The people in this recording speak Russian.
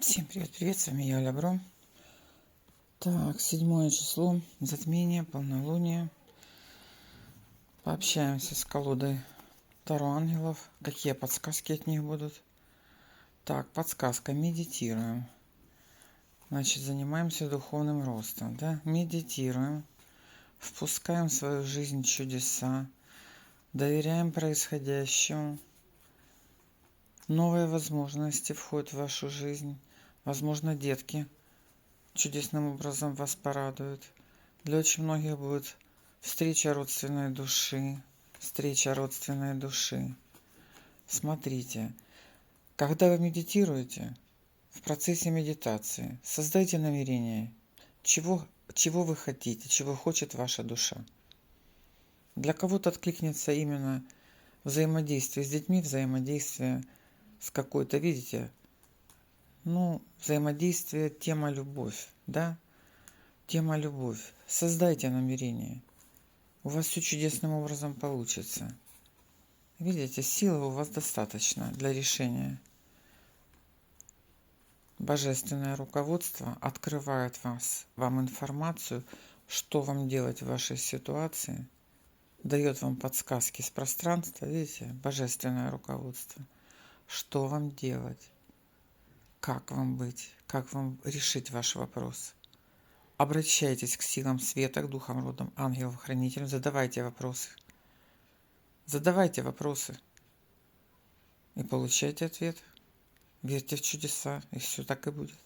Всем привет, с вами я, Оля Бро. Так, 7 число, затмение, полнолуние. Пообщаемся с колодой Таро ангелов. Какие подсказки от них будут? Так, подсказка, медитируем. Значит, занимаемся духовным ростом, да? Медитируем, впускаем в свою жизнь чудеса, доверяем происходящему. Новые возможности входят в вашу жизнь. Возможно, детки чудесным образом вас порадуют. Для очень многих будет встреча родственной души. Встреча родственной души. Смотрите, когда вы медитируете, в процессе медитации создайте намерение, чего вы хотите, чего хочет ваша душа. Для кого-то откликнется именно взаимодействие с детьми, взаимодействие с какой-то, видите, взаимодействие, тема любовь, да? Тема любовь. Создайте намерение. У вас все чудесным образом получится. Видите, силы у вас достаточно для решения. Божественное руководство открывает вам информацию, что вам делать в вашей ситуации, дает вам подсказки с пространства, видите, божественное руководство. Что вам делать, как вам быть, как вам решить ваш вопрос. Обращайтесь к силам света, к духам родом, ангелам-хранителям, задавайте вопросы. Задавайте вопросы и получайте ответ. Верьте в чудеса, и все так и будет.